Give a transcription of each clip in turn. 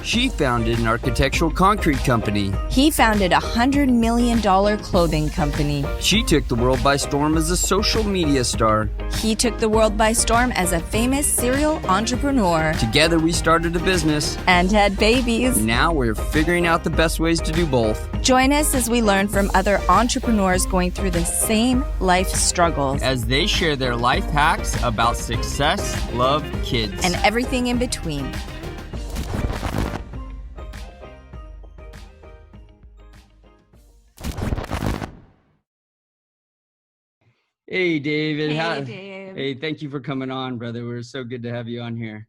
She founded an architectural concrete company. He founded a $100 million clothing company. She took the world by storm as a social media star. He took the world by storm as a famous serial entrepreneur. Together we started a business. And had babies. Now we're figuring out the best ways to do both. Join us as we learn from other entrepreneurs going through the same life struggles. As they share their life hacks about success, love, kids, and everything in between. Hey, David. Dave. Hey, thank you for coming on, brother. We're so good to have you on here.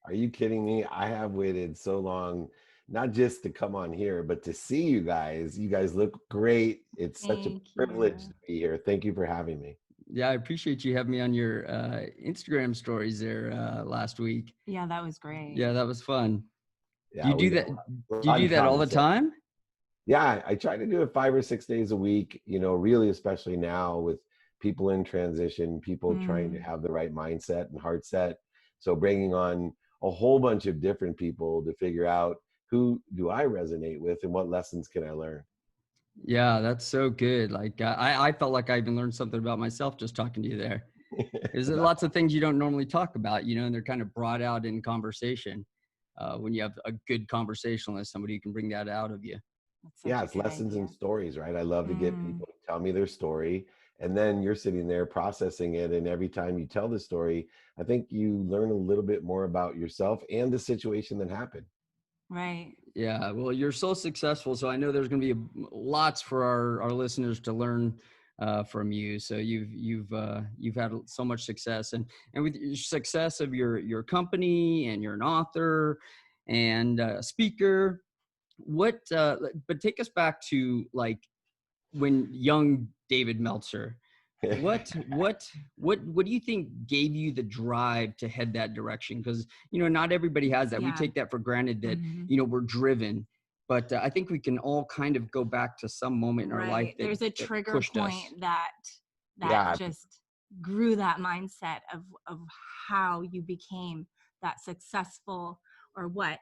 Are you kidding me? I have waited so long, not just to come on here, but to see you guys. You guys look great. It's such a privilege to be here. Thank you for having me. Yeah, I appreciate you having me on your Instagram stories there last week. Yeah, that was great. Yeah, that was fun. Yeah, do you do that all the time? Yeah, I try to do it 5 or 6 days a week, really, especially now with people in transition, people trying to have the right mindset and heart set. So bringing on a whole bunch of different people to figure out who do I resonate with and what lessons can I learn? Yeah, that's so good. Like I felt like I even learned something about myself just talking to you there. There's lots of things you don't normally talk about, and they're kind of brought out in conversation. When you have a good conversationalist, somebody who can bring that out of you. Yeah, it's lessons and stories, right? I love to get people to tell me their story. And then you're sitting there processing it. And every time you tell the story, I think you learn a little bit more about yourself and the situation that happened. Right. Yeah. Well, you're so successful. So I know there's going to be lots for our listeners to learn from you. So you've had so much success, and with your success of your company, and you're an author and a speaker. But take us back to like when young David Meltzer. What do you think gave you the drive to head that direction? Because not everybody has that. Yeah. We take that for granted that we're driven, but I think we can all kind of go back to some moment in our life. There's a trigger point that just grew that mindset of how you became that successful, or what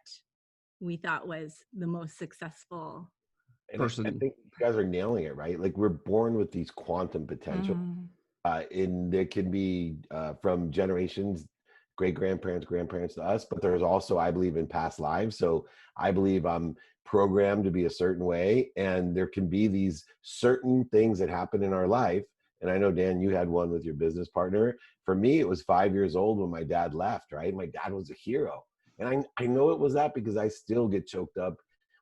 we thought was the most successful person. I think you guys are nailing it, right? Like we're born with these quantum potential. And it can be from generations, great-grandparents, grandparents to us, but there's also, I believe, in past lives. So I believe I'm programmed to be a certain way, and there can be these certain things that happen in our life. And I know, Dan, you had one with your business partner. For me, it was 5 years old when my dad left, right? My dad was a hero. And I know it was that because I still get choked up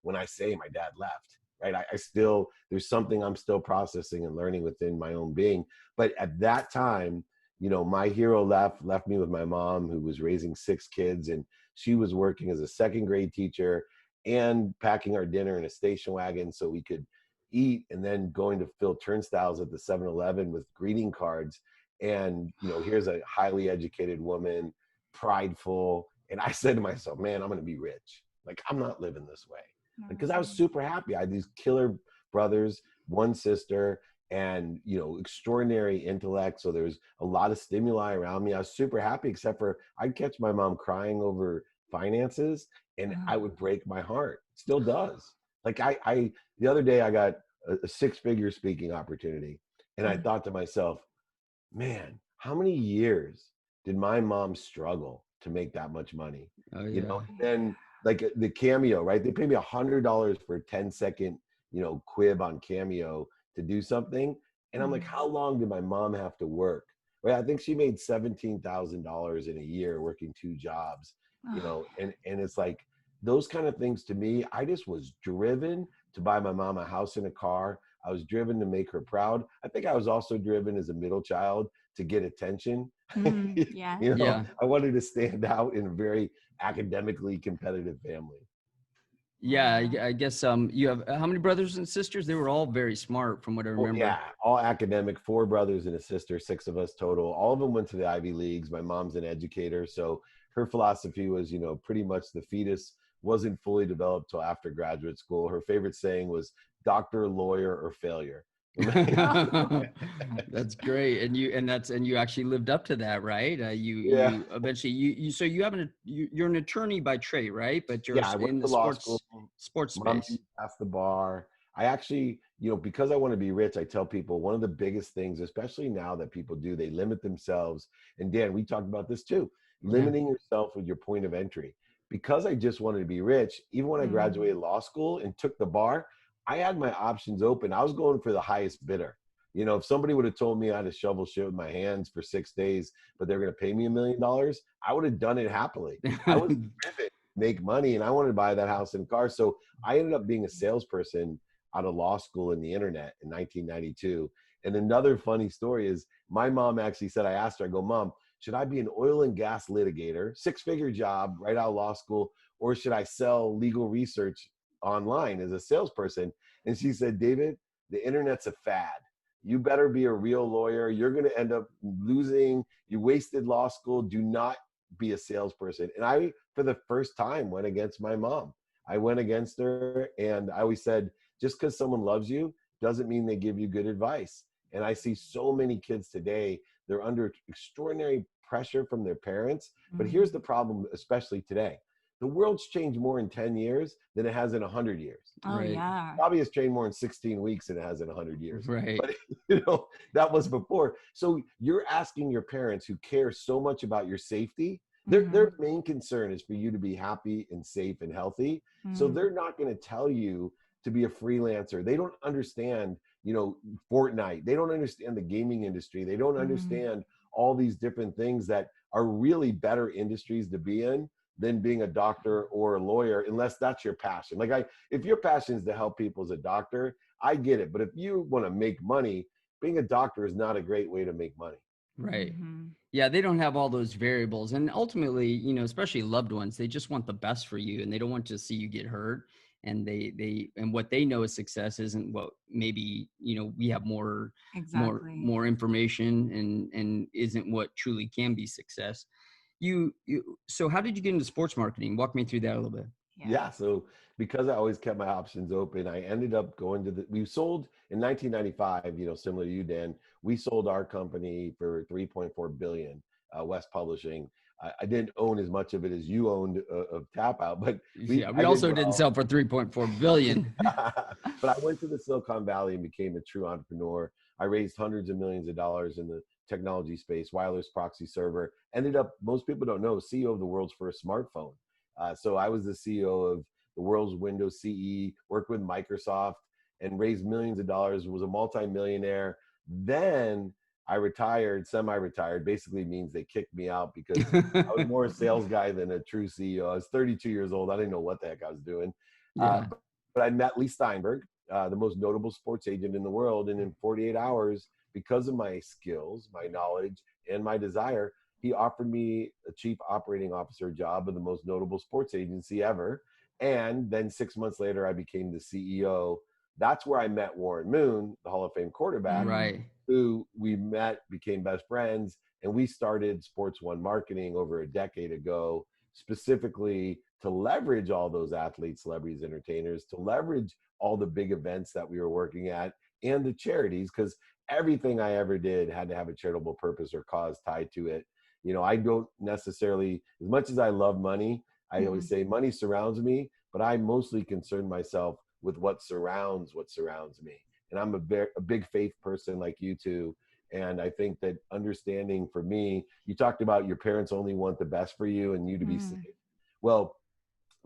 when I say my dad left. Right? I still, there's something I'm still processing and learning within my own being. But at that time, my hero left me with my mom, who was raising 6 kids, and she was working as a second grade teacher and packing our dinner in a station wagon so we could eat, and then going to fill turnstiles at the 7-Eleven with greeting cards. And, here's a highly educated woman, prideful. And I said to myself, man, I'm going to be rich. Like, I'm not living this way. Because I was super happy. I had these killer brothers, one sister, and extraordinary intellect. So there was a lot of stimuli around me. I was super happy, except for I'd catch my mom crying over finances, and I would break my heart. Still does. Like I the other day I got a 6-figure speaking opportunity, and I thought to myself, man, how many years did my mom struggle to make that much money? Oh, yeah. And then like the Cameo, right? They pay me $100 for a 10-second, quib on Cameo to do something. And I'm like, how long did my mom have to work? Right? I think she made $17,000 in a year working 2 jobs, and it's like those kind of things to me. I just was driven to buy my mom a house and a car. I was driven to make her proud. I think I was also driven as a middle child to get attention. Yeah. I wanted to stand out in a very academically competitive family. Yeah, I guess you have how many brothers and sisters? They were all very smart from what I remember. Yeah, all academic, 4 brothers and a sister, 6 of us total. All of them went to the Ivy Leagues. My mom's an educator, so her philosophy was, pretty much the fetus wasn't fully developed till after graduate school. Her favorite saying was doctor, lawyer, or failure. That's great. And you actually lived up to that, right? Yeah. You eventually, so you have you're an attorney by trade, right? But you're Yeah, I went in to the law school. sports Mom space. passed the bar. I actually, because I want to be rich, I tell people one of the biggest things, especially now that people do, they limit themselves. And Dan, we talked about this too, limiting yourself with your point of entry. Because I just wanted to be rich, even when I graduated law school and took the bar, I had my options open. I was going for the highest bidder. If somebody would have told me I had to shovel shit with my hands for 6 days, but they're going to pay me $1 million, I would have done it happily. I was driven to make money and I wanted to buy that house and car. So I ended up being a salesperson out of law school in the internet in 1992. And another funny story is my mom actually said, I asked her, I go, Mom, should I be an oil and gas litigator, 6-figure job right out of law school, or should I sell legal research online as a salesperson? And she said, David, the internet's a fad. You better be a real lawyer. You're going to end up losing. You wasted law school. Do not be a salesperson. And I, for the first time, went against my mom. I went against her. And I always said, just because someone loves you doesn't mean they give you good advice. And I see so many kids today, they're under extraordinary pressure from their parents. But here's the problem, especially today. The world's changed more in 10 years than it has in 100 years. Oh, right. Yeah. Probably has changed more in 16 weeks than it has in 100 years. Right. But, that was before. So you're asking your parents who care so much about your safety, their main concern is for you to be happy and safe and healthy. So they're not going to tell you to be a freelancer. They don't understand, Fortnite. They don't understand the gaming industry. They don't understand all these different things that are really better industries to be in than being a doctor or a lawyer, unless that's your passion. If your passion is to help people as a doctor, I get it. But if you want to make money, being a doctor is not a great way to make money. Right. Yeah, they don't have all those variables. And ultimately, especially loved ones, they just want the best for you and they don't want to see you get hurt. And and what they know as success isn't what maybe, we have more information and isn't what truly can be success. So how did you get into sports marketing? Walk me through that a little bit. Yeah. So because I always kept my options open, I ended up going to we sold in 1995, similar to you, Dan, we sold our company for 3.4 billion, West Publishing. I didn't own as much of it as you owned of Tap Out, but we also didn't sell for 3.4 billion. But I went to the Silicon Valley and became a true entrepreneur. I raised hundreds of millions of dollars in the technology space, wireless proxy server, ended up, most people don't know, CEO of the world's first smartphone. So I was the CEO of the world's Windows CE, worked with Microsoft and raised millions of dollars, was a multimillionaire. Then I retired, semi-retired, basically means they kicked me out because I was more a sales guy than a true CEO. I was 32 years old. I didn't know what the heck I was doing. But I met Lee Steinberg, the most notable sports agent in the world. And in 48 hours, because of my skills, my knowledge, and my desire, he offered me a chief operating officer job of the most notable sports agency ever. And then 6 months later, I became the CEO. That's where I met Warren Moon, the Hall of Fame quarterback, right, who we met, became best friends. And we started Sports One Marketing over a decade ago, specifically to leverage all those athletes, celebrities, entertainers, to leverage all the big events that we were working at and the charities, because everything I ever did had to have a charitable purpose or cause tied to it. I don't necessarily, as much as I love money, I always say money surrounds me, but I mostly concern myself with what surrounds me. And I'm a big faith person like you two. And I think that understanding for me, you talked about your parents only want the best for you and you to be safe. Well,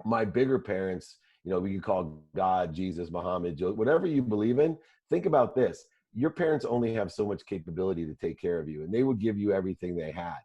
my bigger parents, we could call God, Jesus, Muhammad, whatever you believe in. Think about this. Your parents only have so much capability to take care of you, and they would give you everything they had.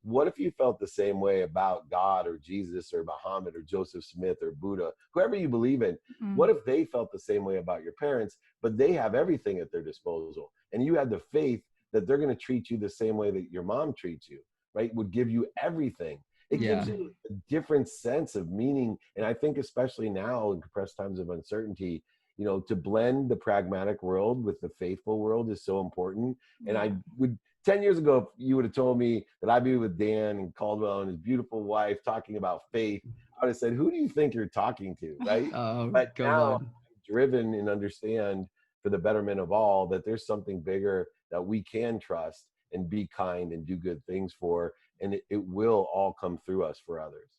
What if you felt the same way about God or Jesus or Muhammad or Joseph Smith or Buddha, whoever you believe in? What if they felt the same way about your parents, but they have everything at their disposal, and you had the faith that they're going to treat you the same way that your mom treats you, right? Would give you everything. It gives you a different sense of meaning. And I think especially now in compressed times of uncertainty, to blend the pragmatic world with the faithful world is so important. And I would, 10 years ago, if you would have told me that I'd be with Dan and Caldwell and his beautiful wife talking about faith, I would have said, who do you think you're talking to, right? But now I'm driven and understand for the betterment of all, that there's something bigger that we can trust and be kind and do good things for, and it will all come through us for others.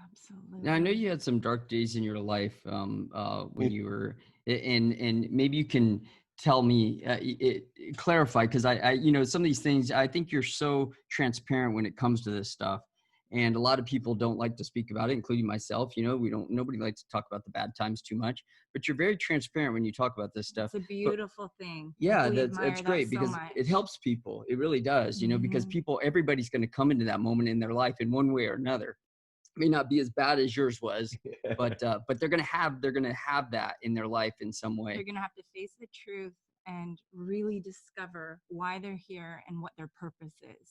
Absolutely. Now, I know you had some dark days in your life when you were, and maybe you can tell me, clarify, because you know, some of these things, I think you're so transparent when it comes to this stuff. And a lot of people don't like to speak about it, including myself. You know, nobody likes to talk about the bad times too much, but you're very transparent when you talk about this stuff. It's a beautiful thing. Yeah, We that's admire great that because so much. it helps people. It really does, you know, because everybody's going to come into that moment in their life in one way or another. It may not be as bad as yours was, but they're going to have that in their life in some way. They're going to have to face the truth and really discover why they're here and what their purpose is.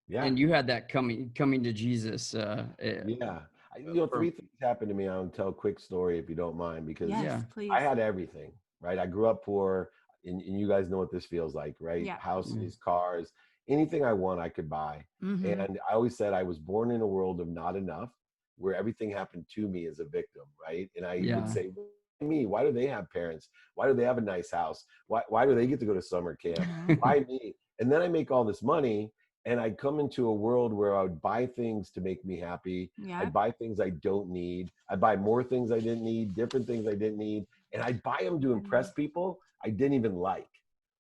Yeah. And you had that coming to Jesus. Yeah. You know, three things happened to me. I'll tell a quick story if you don't mind, because please. I had everything, right? I grew up poor, and you guys know what this feels like, right? Yeah. Houses, cars, anything I want, I could buy. And I always said I was born in a world of not enough, where everything happened to me as a victim, right? And I would say, me, why do they have parents? Why do they have a nice house? Why do they get to go to summer camp? Why me? And then I make all this money, and I'd come into a world where I would buy things to make me happy. I'd buy things I don't need. I'd buy more things I didn't need, different things I didn't need. And I'd buy them to impress people I didn't even like.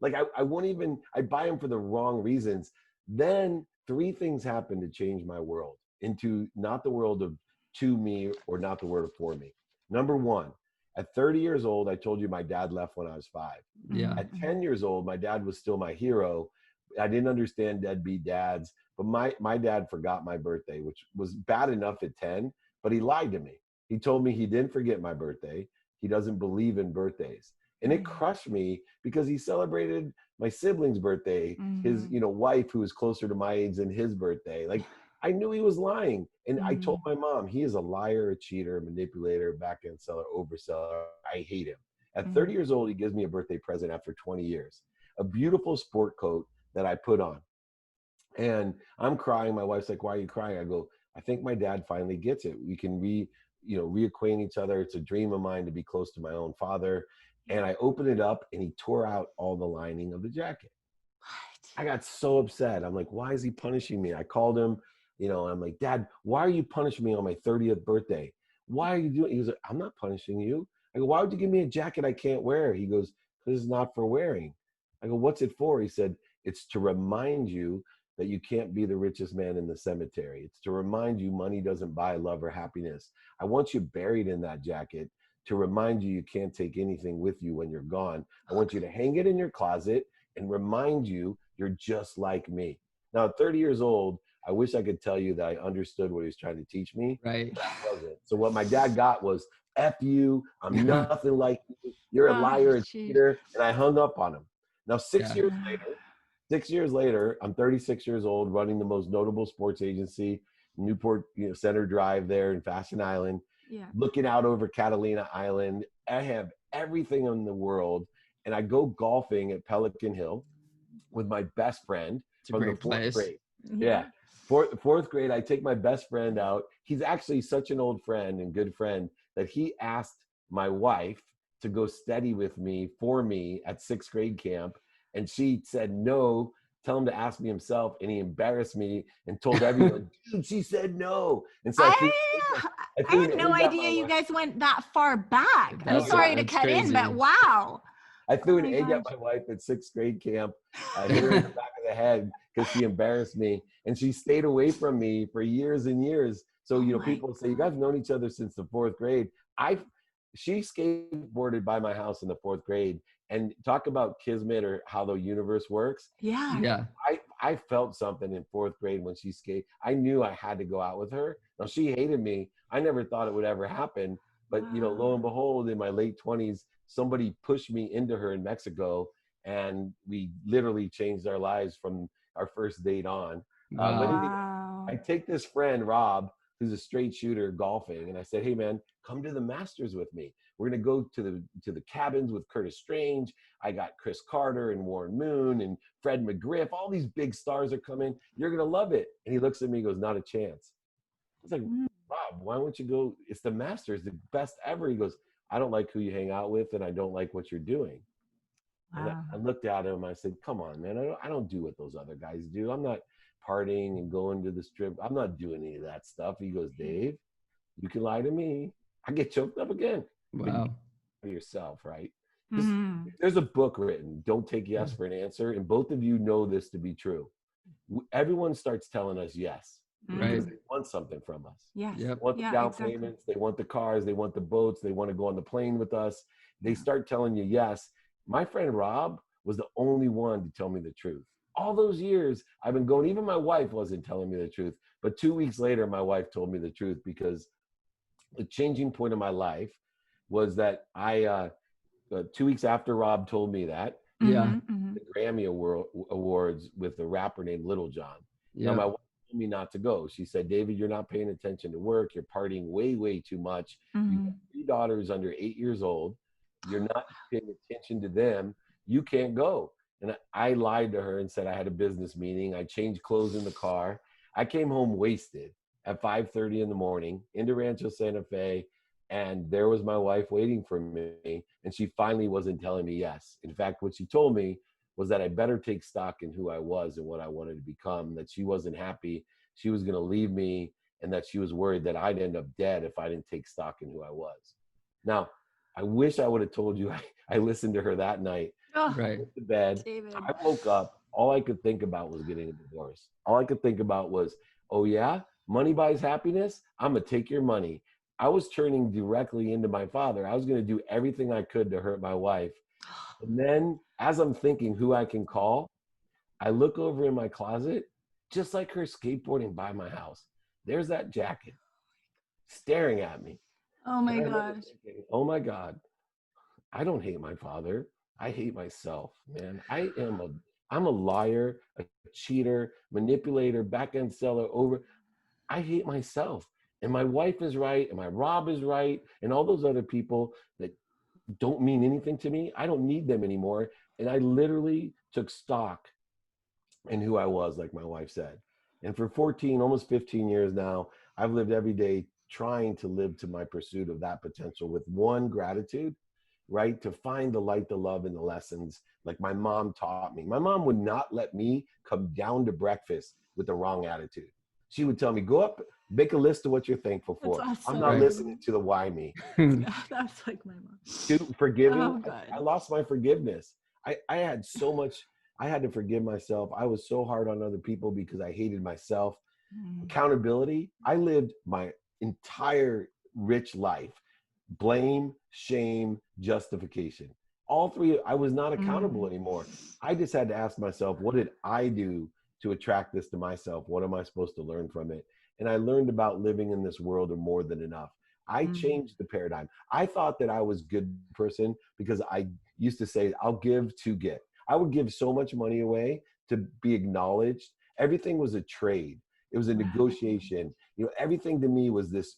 Like I'd buy them for the wrong reasons. Then three things happened to change my world into not the world of to me or not the world of for me. Number one, at 30 years old, I told you my dad left when I was 5. Yeah. At 10 years old, my dad was still my hero. I didn't understand deadbeat dads, but my dad forgot my birthday, which was bad enough at 10, but he lied to me. He told me he didn't forget my birthday. He doesn't believe in birthdays. And it crushed me because he celebrated my sibling's birthday, his, wife who was closer to my age than his birthday. Like, I knew he was lying. And I told my mom, he is a liar, a cheater, a manipulator, back-end seller, overseller. I hate him. At 30 years old, he gives me a birthday present after 20 years, a beautiful sport coat that I put on. And I'm crying. My wife's like, why are you crying? I go, I think my dad finally gets it. We can reacquaint each other. It's a dream of mine to be close to my own father. And I opened it up, and he tore out all the lining of the jacket. What? I got so upset. I'm like, why is he punishing me? I called him, I'm like, Dad, why are you punishing me on my 30th birthday? Why are you doing? He was like, I'm not punishing you. I go, why would you give me a jacket I can't wear? He goes, because it's not for wearing. I go, what's it for? He said, it's to remind you that you can't be the richest man in the cemetery. It's to remind you money doesn't buy love or happiness. I want you buried in that jacket to remind you can't take anything with you when you're gone. I want you to hang it in your closet and remind you you're just like me. Now, at 30 years old, I wish I could tell you that I understood what he was trying to teach me. Right. But I wasn't. So what my dad got was, F you, I'm nothing like you, you're a liar, a cheater, and I hung up on him. Now, 6 years later, I'm 36 years old, running the most notable sports agency, Newport Center Drive there in Fashion Island, looking out over Catalina Island. I have everything in the world, and I go golfing at Pelican Hill with my best friend from the fourth grade. Fourth grade, I take my best friend out. He's actually such an old friend and good friend that he asked my wife to go study with me for me at 6th grade camp. And she said, no, tell him to ask me himself. And he embarrassed me and told everyone, dude, she said no. And so I had no idea you guys went that far back. I'm sorry to cut in, but wow. I threw an egg at my wife at 6th grade camp. I hit her in the back of the head because she embarrassed me. And she stayed away from me for years and years. So, people say, you guys have known each other since the 4th grade. She skateboarded by my house in the 4th grade. And talk about kismet or how the universe works. Yeah. I felt something in 4th grade when she skated. I knew I had to go out with her. Now, she hated me. I never thought it would ever happen. But, lo and behold, in my late 20s, somebody pushed me into her in Mexico. And we literally changed our lives from our first date on. But I take this friend, Rob, who's a straight shooter golfing. And I said, hey, man, come to the Masters with me. We're going to go to the cabins with Curtis Strange. I got Chris Carter and Warren Moon and Fred McGriff. All these big stars are coming. You're going to love it. And he looks at me and goes, not a chance. I was like, Rob, why won't you go? It's the Masters, the best ever. He goes, I don't like who you hang out with, and I don't like what you're doing. And Wow. I looked at him. I said, come on, man. I don't do what those other guys do. I'm not partying and going to the strip. I'm not doing any of that stuff. He goes, Dave, you can lie to me. I get choked up again. But you Wow. for yourself, right? Mm. There's a book written, Don't Take Yes for an Answer. And both of you know this to be true. Everyone starts telling us yes because Right. they want something from us. Yes. Yep. They want the Yeah, down exactly. payments, they want the cars, they want the boats, they want to go on the plane with us. They start telling you yes. My friend Rob was the only one to tell me the truth. All those years I've been going, even my wife wasn't telling me the truth. But 2 weeks later, my wife told me the truth, because the changing point of my life was that 2 weeks after Rob told me that, Yeah. the Grammy Awards with a rapper named Little John. Now, Yeah. my wife told me not to go. She said, David, you're not paying attention to work. You're partying way, way too much. You have 3 daughters under 8 years old. You're not paying attention to them. You can't go. And I lied to her and said I had a business meeting. I changed clothes in the car. I came home wasted at 5:30 in the morning into Rancho Santa Fe. And there was my wife waiting for me. And she finally wasn't telling me yes. In fact, what she told me was that I better take stock in who I was and what I wanted to become, that she wasn't happy. She was going to leave me, and that she was worried that I'd end up dead if I didn't take stock in who I was. Now, I wish I would have told you I listened to her that night. Oh, I Right. went to bed. David. I woke up. All I could think about was getting a divorce. All I could think about was, oh yeah, money buys happiness. I'm going to take your money. I was turning directly into my father. I was going to do everything I could to hurt my wife. And then as I'm thinking who I can call, I look over in my closet, just like her skateboarding by my house. There's that jacket staring at me. Oh And my I remember gosh. thinking, oh my God, I don't hate my father. I hate myself, man. I'm a liar, a cheater, manipulator, back end seller, I hate myself. And my wife is right, and my Rob is right, and all those other people that don't mean anything to me, I don't need them anymore. And I literally took stock in who I was, like my wife said. And for 14, almost 15 years now, I've lived every day trying to live to my pursuit of that potential with one gratitude, right? To find the light, the love, and the lessons like my mom taught me. My mom would not let me come down to breakfast with the wrong attitude. She would tell me, go up, make a list of what you're thankful That's for. awesome. I'm not Right. listening to the why me. Yeah, that's like my mom. Forgiving, Oh, good. I lost my forgiveness. I had so much, I had to forgive myself. I was so hard on other people because I hated myself. Accountability, I lived my entire rich life. Blame, shame, justification. All three, I was not accountable anymore. I just had to ask myself, what did I do to attract this to myself? What am I supposed to learn from it? And I learned about living in this world of more than enough. I changed the paradigm. I thought that I was a good person because I used to say, I'll give to get. I would give so much money away to be acknowledged. Everything was a trade. It was a negotiation. Everything to me was this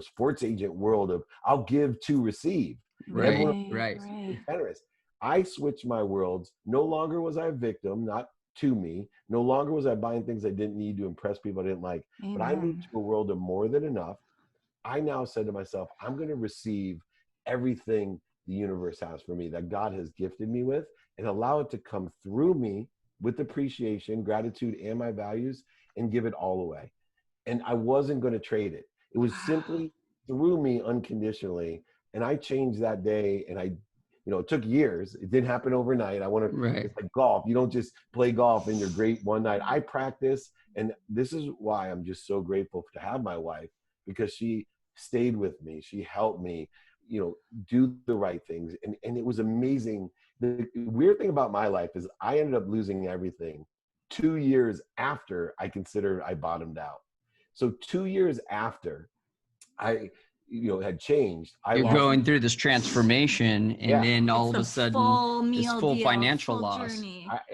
sports agent world of I'll give to receive. Right. Everyone Right. was generous. I switched my worlds. No longer was I a victim, not to me. No longer was I buying things I didn't need to impress people I didn't like. But I moved to a world of more than enough. I now said to myself, I'm going to receive everything the universe has for me, that God has gifted me with, and allow it to come through me with appreciation, gratitude, and my values, and give it all away. And I wasn't going to trade it. It was simply through me unconditionally. And I changed that day. And it took years. It didn't happen overnight. It's like golf. You don't just play golf and you're great one night. I practice. And this is why I'm just so grateful to have my wife, because she stayed with me. She helped me, do the right things. And it was amazing. The weird thing about my life is I ended up losing everything 2 years after I considered I bottomed out. So 2 years after I, had changed, You're going through this transformation, and then all of a sudden, this full financial loss.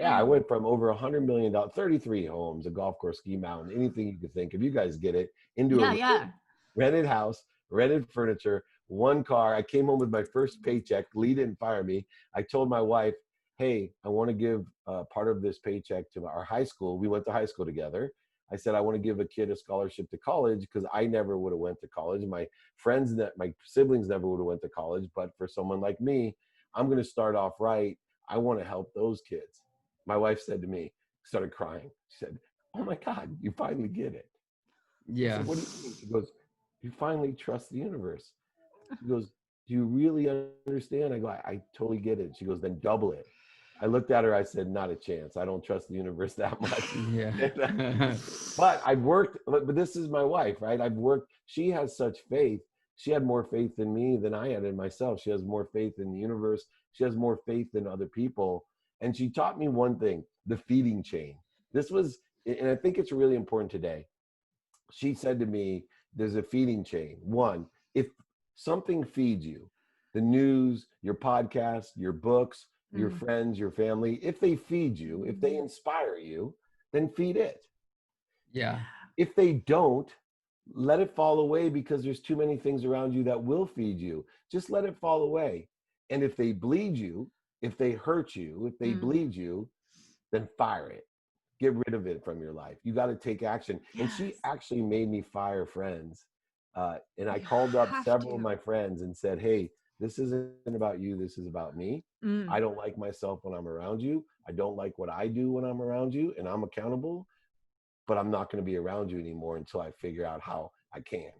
I went from over $100 million, 33 homes, a golf course, ski mountain, anything you could think of. You guys get it. Into a rented house, rented furniture, one car. I came home with my first paycheck. Lee didn't fire me. I told my wife, hey, I want to give part of this paycheck to our high school. We went to high school together. I said, I want to give a kid a scholarship to college because I never would have went to college. My siblings never would have went to college. But for someone like me, I'm going to start off right. I want to help those kids. My wife said to me, started crying. She said, "Oh my God, you finally get it." I Yeah. said, "What do you mean?" She goes, "You finally trust the universe." She goes, "Do you really understand?" I go, I totally get it." She goes, "Then double it." I looked at her, I said, "Not a chance. I don't trust the universe that much." Yeah. But I've worked, but this is my wife, right? I've worked, she has such faith. She had more faith in me than I had in myself. She has more faith in the universe. She has more faith in other people. And she taught me one thing, the feeding chain. This was, and I think it's really important today. She said to me, there's a feeding chain. One, if something feeds you, the news, your podcast, your books, your friends, your family, if they feed you, if they inspire you, then feed it. Yeah. If they don't, let it fall away, because there's too many things around you that will feed you. Just let it fall away. And if they bleed you, if they hurt you, if they bleed you, then fire it. Get rid of it from your life. You got to take action. And she actually made me fire friends. And I called up several of my friends and said, "Hey, this isn't about you. This is about me. I don't like myself when I'm around you. I don't like what I do when I'm around you, and I'm accountable, but I'm not going to be around you anymore until I figure out how I can."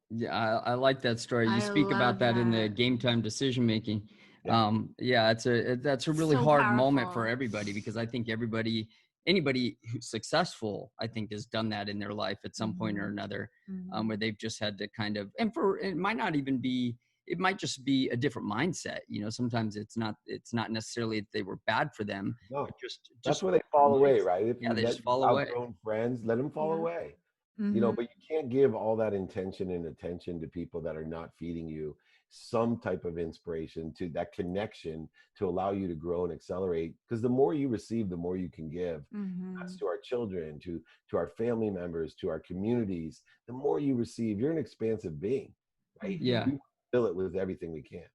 Yeah, I like that story. You I speak about love that in the that. game time decision making. Yeah. Yeah, that's a really So hard moment for powerful. everybody, because I think anybody who's successful, I think, has done that in their life at some point or another, where they've just had to kind of, and it might not even be, it might just be a different mindset. You know, sometimes it's not necessarily that they were bad for them, No, but just that's where a they fall different away, mindset. right? If Yeah, you they let just fall away. outgrown friends, let them fall away. Mm-hmm. But you can't give all that intention and attention to people that are not feeding you some type of inspiration, to that connection to allow you to grow and accelerate. Because the more you receive, the more you can give. That's to our children, to our family members, to our communities. The more you receive, you're an expansive being, right? Yeah. We fill it with everything we can.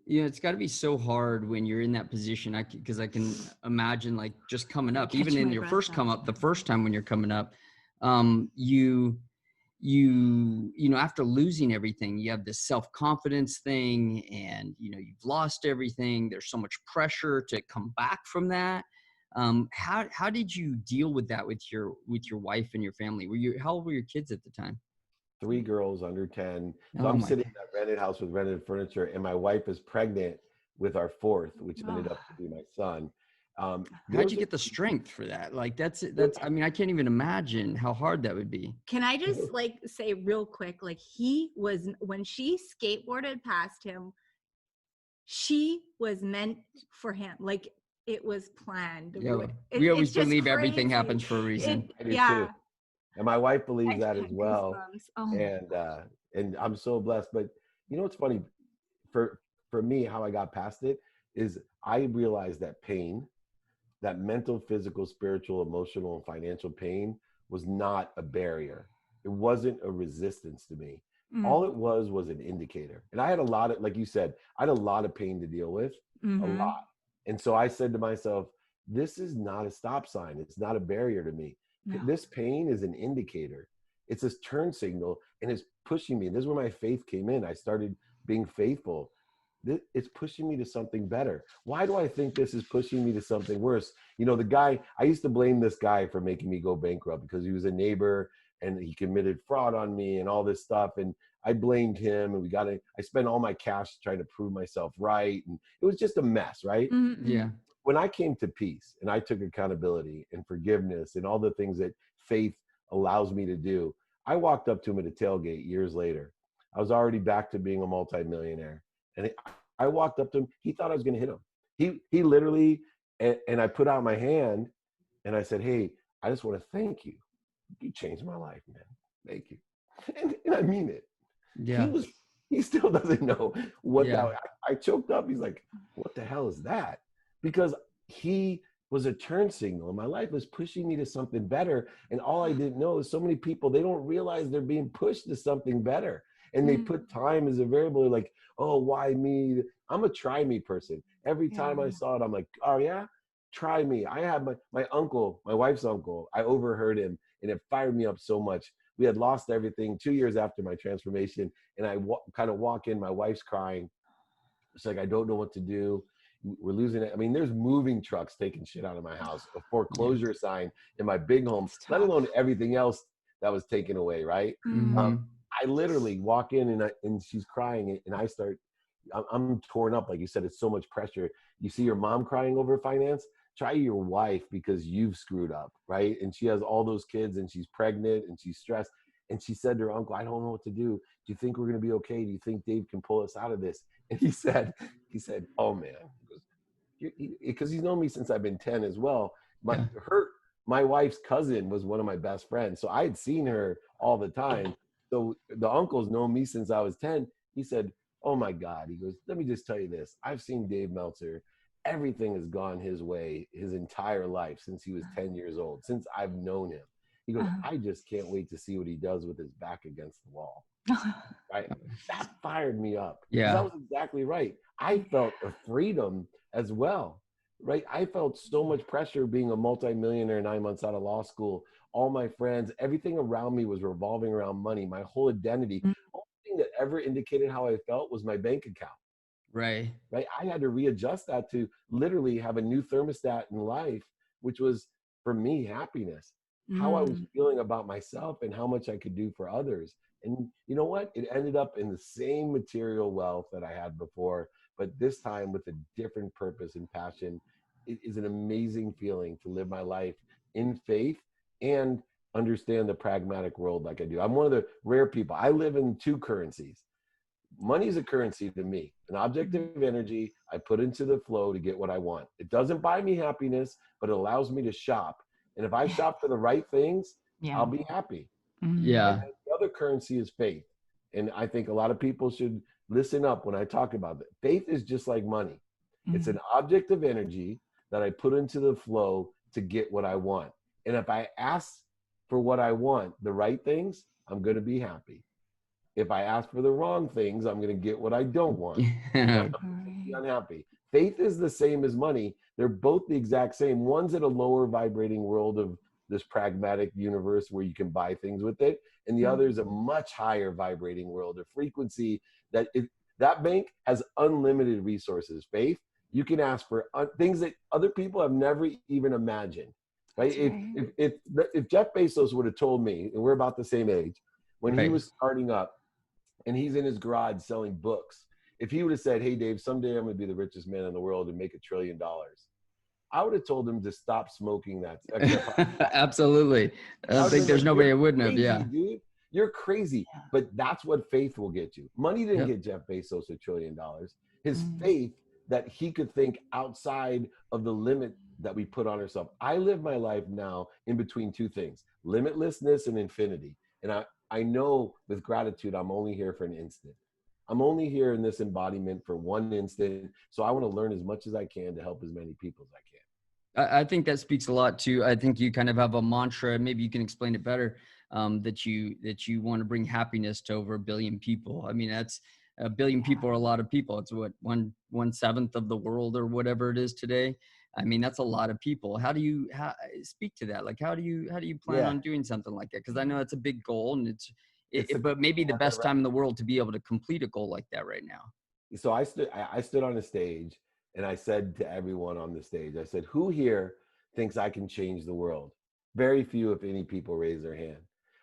Yeah, it's got to be so hard when you're in that position. Because I can imagine, like, just coming up, even in your first come up, the first time when you're coming up, you know, after losing everything, you have this self-confidence thing, and you know, you've lost everything. There's so much pressure to come back from that. How did you deal with that with your wife and your family? How old were your kids at the time? 3 girls under 10. So Oh I'm my sitting God. in that rented house with rented furniture, and my wife is pregnant with our fourth, which ended up to be my son. There How'd was you a, get the strength for that? Like, that's there- I mean, I can't even imagine how hard that would be. Can I just like say real quick, like when she skateboarded past him, she was meant for him. Like it was planned. Yeah, we always It's just believe everything crazy. happens for a reason. I do too. Yeah. And my wife believes I that got as well. goosebumps. Oh. And I'm so blessed. But you know what's funny? For me, how I got past it is I realized that pain, that mental, physical, spiritual, emotional, and financial pain was not a barrier. It wasn't a resistance to me. All it was an indicator. And I had a lot of, like you said, I had a lot of pain to deal with, a lot. And so I said to myself, this is not a stop sign. It's not a barrier to me. No. This pain is an indicator. It's a turn signal, and it's pushing me. This is where my faith came in. I started being faithful. It's pushing me to something better. Why do I think this is pushing me to something worse? You know, the guy, I used to blame this guy for making me go bankrupt because he was a neighbor and he committed fraud on me and all this stuff. And I blamed him, and I spent all my cash trying to prove myself right. And it was just a mess, right? Yeah. When I came to peace and I took accountability and forgiveness and all the things that faith allows me to do, I walked up to him at a tailgate years later. I was already back to being a multimillionaire. And I walked up to him. He thought I was going to hit him. He literally, and I put out my hand and I said, "Hey, I just want to thank you. You changed my life, man. Thank you." And I mean it. Yeah. He still doesn't know what Yeah. that, I choked up. He's like, "What the hell is that?" Because he was a turn signal. My life was pushing me to something better. And all I didn't know is so many people, they don't realize they're being pushed to something better. And they put time as a variable. They're like, "Oh, why me?" I'm a try me person. Every time I saw it, I'm like, "Oh yeah, try me." I had my uncle, my wife's uncle, I overheard him, and it fired me up so much. We had lost everything 2 years after my transformation. And I kind of walk in, my wife's crying. It's like, I don't know what to do. we're losing it. I mean, there's moving trucks taking shit out of my house, a foreclosure sign in my big home, let alone everything else that was taken away, right? I literally walk in and she's crying, and I'm torn up. Like you said, it's so much pressure. You see your mom crying over finance, try your wife, because you've screwed up, right? And she has all those kids and she's pregnant and she's stressed. And she said to her uncle, I don't know what to do. Do you think we're going to be okay? Do you think Dave can pull us out of this? And he said, oh man, because he's known me since I've been 10 as well. My wife's cousin was one of my best friends. So I had seen her all the time. So the uncle's known me since I was 10. He said, oh my God. He goes, let me just tell you this. I've seen Dave Meltzer. Everything has gone his way his entire life since he was 10 years old, since I've known him. He goes, I just can't wait to see what he does with his back against the wall. Right? That fired me up. Yeah. That was exactly right. I felt a freedom as well. Right? I felt so much pressure being a multimillionaire 9 months out of law school. All my friends, everything around me was revolving around money. My whole identity, the only thing that ever indicated how I felt was my bank account. Right. I had to readjust that to literally have a new thermostat in life, which was for me happiness, how I was feeling about myself and how much I could do for others. And you know what? It ended up in the same material wealth that I had before, but this time with a different purpose and passion. It is an amazing feeling to live my life in faith and understand the pragmatic world like I do. I'm one of the rare people. I live in two currencies. Money is a currency to me, an object of energy I put into the flow to get what I want. It doesn't buy me happiness, but it allows me to shop. And if I shop for the right things, I'll be happy. Yeah. And the other currency is faith. And I think a lot of people should listen up when I talk about it. Faith is just like money. It's an object of energy that I put into the flow to get what I want. And if I ask for what I want, the right things, I'm going to be happy. If I ask for the wrong things, I'm going to get what I don't want. And I'm going to be unhappy. Faith is the same as money. They're both the exact same. One's at a lower vibrating world of this pragmatic universe where you can buy things with it. And the other is a much higher vibrating world, a frequency that bank has unlimited resources. Faith, you can ask for things that other people have never even imagined. Right? If Jeff Bezos would have told me, and we're about the same age, when he was starting up and he's in his garage selling books, if he would have said, hey, Dave, someday I'm going to be the richest man in the world and make $1 trillion, I would have told him to stop smoking that. Absolutely. I don't think there's nobody that wouldn't have. Yeah. Dude, you're crazy. But that's what faith will get you. Money didn't get Jeff Bezos $1 trillion. His faith that he could think outside of the limit that we put on ourselves. I live my life now in between two things, limitlessness and infinity. And I know with gratitude, I'm only here for an instant. I'm only here in this embodiment for one instant. So I want to learn as much as I can to help as many people as I can. I think that speaks a lot to, I think you kind of have a mantra, maybe you can explain it better, that you want to bring happiness to over 1 billion people. I mean, that's 1 billion people are a lot of people. It's what, 1/7 of the world or whatever it is today. I mean, that's a lot of people. How do you speak to that? Like, how do you plan on doing something like that? Because I know it's a big goal, and but maybe the best time in the world to be able to complete a goal like that right now. So I stood on a stage and I said to everyone on the stage, I said, who here thinks I can change the world? Very few, if any, people raised their hand.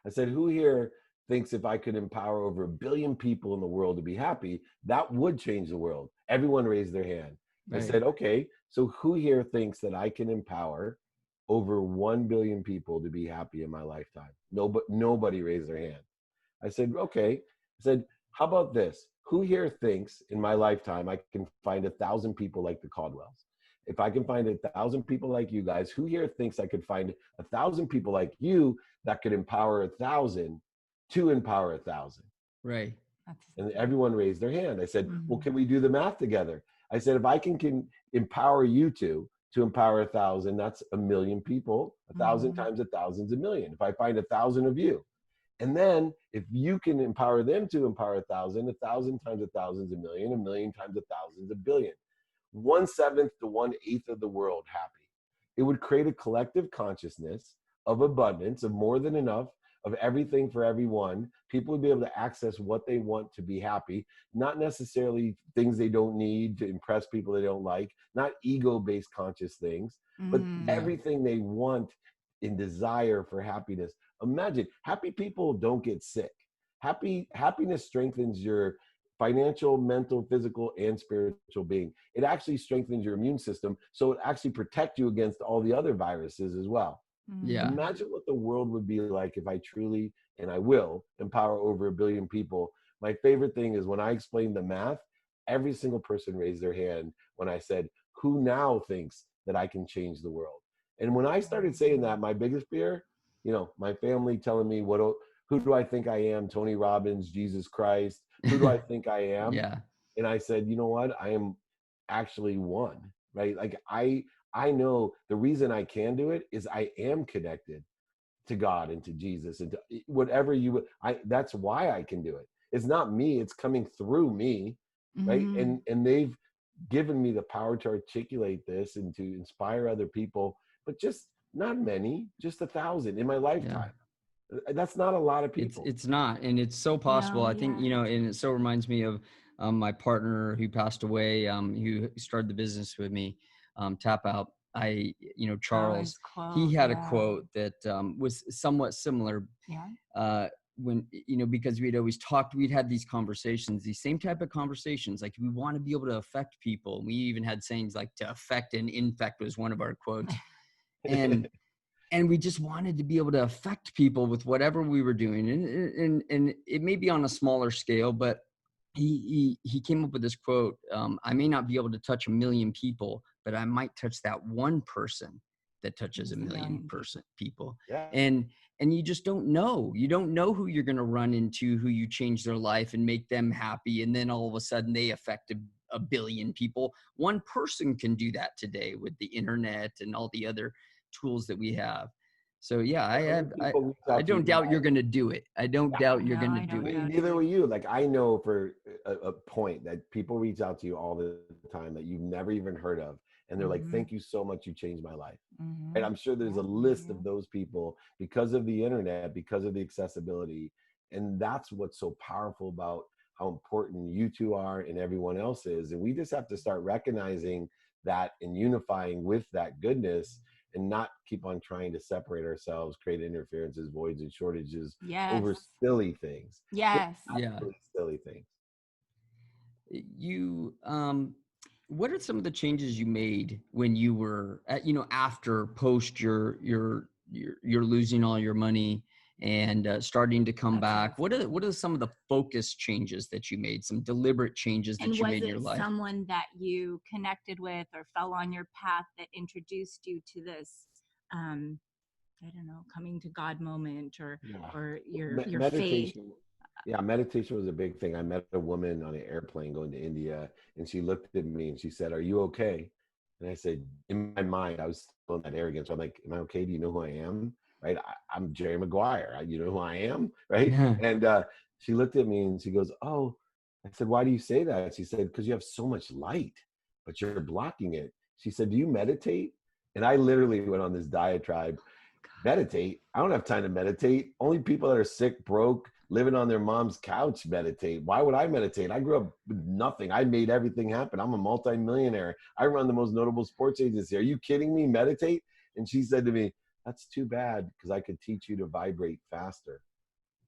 I said, who here thinks if I could empower over 1 billion people in the world to be happy, that would change the world? Everyone raised their hand. Right. I said, okay, so who here thinks that I can empower over 1 billion people to be happy in my lifetime? Nobody raised their hand. I said, okay. I said, how about this? Who here thinks in my lifetime I can find 1,000 people like the Caldwells? If I can find 1,000 people like you guys, who here thinks I could find 1,000 people like you that could empower 1,000 to empower 1,000? Right. And everyone raised their hand. I said, well, can we do the math together? I said, if I can empower you to empower 1,000, that's 1 million people. 1,000 times 1,000 is 1 million. If I find 1,000 of you, and then if you can empower them to empower 1,000, 1,000 times 1,000 is 1 million. 1 million times 1,000 is 1 billion. 1/7 to 1/8 of the world happy. It would create a collective consciousness of abundance, of more than enough, of everything for everyone. People would be able to access what they want to be happy, not necessarily things they don't need to impress people they don't like, not ego-based conscious things, but everything they want in desire for happiness. Imagine, happy people don't get sick. Happiness strengthens your financial, mental, physical, and spiritual being. It actually strengthens your immune system, so it actually protects you against all the other viruses as well. Yeah. Imagine what the world would be like if I truly, and I will, empower over 1 billion people. My favorite thing is when I explained the math, every single person raised their hand when I said, who now thinks that I can change the world? And when I started saying that, my biggest fear, my family telling me, who do I think I am? Tony Robbins, Jesus Christ, who do I think I am? Yeah. And I said, you know what? I am actually one, right? Like I know the reason I can do it is I am connected to God and to Jesus and to whatever that's why I can do it. It's not me, it's coming through me, right? And they've given me the power to articulate this and to inspire other people, but just not many, just 1,000 in my lifetime. That's not a lot of people. It's not, and it's so possible. I think, and it so reminds me of my partner who passed away, who started the business with me, Tap Out. Charles, he had a quote that was somewhat similar. When, because we'd always talked, we'd had these conversations, these same type of conversations, like we want to be able to affect people. We even had sayings like to affect and infect was one of our quotes. And we just wanted to be able to affect people with whatever we were doing. And it may be on a smaller scale, but he came up with this quote. I may not be able to touch 1 million people, but I might touch that one person that touches 1 million people. Yeah. And you just don't know. You don't know who you're going to run into, who you change their life and make them happy. And then all of a sudden they affect a billion people. One person can do that today with the internet and all the other tools that we have. So yeah, I don't doubt you're going to do it. I don't doubt you're going to do it. Neither will you. Like I know for a point that people reach out to you all the time that you've never even heard of. And they're like, thank you so much. You changed my life. And I'm sure there's a list of those people because of the internet, because of the accessibility. And that's what's so powerful about how important you two are and everyone else is. And we just have to start recognizing that and unifying with that goodness and not keep on trying to separate ourselves, create interferences, voids, and shortages over silly things. Silly things. What are some of the changes you made when you were after post you're losing all your money and starting to come back? What are some of the focus changes that you made, some deliberate changes that you made in your life? And was it someone that you connected with or fell on your path that introduced you to this, coming to God moment or your faith? Yeah, meditation was a big thing. I met a woman on an airplane going to India, and she looked at me and she said, "Are you okay?" And I said, in my mind, I was still in that arrogance. So I'm like, "Am I okay? Do you know who I am?" Right? I'm Jerry Maguire. You know who I am? Right? Yeah. And she looked at me and she goes, "Oh." I said, "Why do you say that?" She said, "Because you have so much light, but you're blocking it." She said, "Do you meditate?" And I literally went on this diatribe. Meditate? I don't have time to meditate. Only people that are sick, broke, living on their mom's couch meditate. Why would I meditate? I grew up with nothing. I made everything happen. I'm a multimillionaire. I run the most notable sports agency. Are you kidding me? Meditate? And she said to me, "That's too bad because I could teach you to vibrate faster."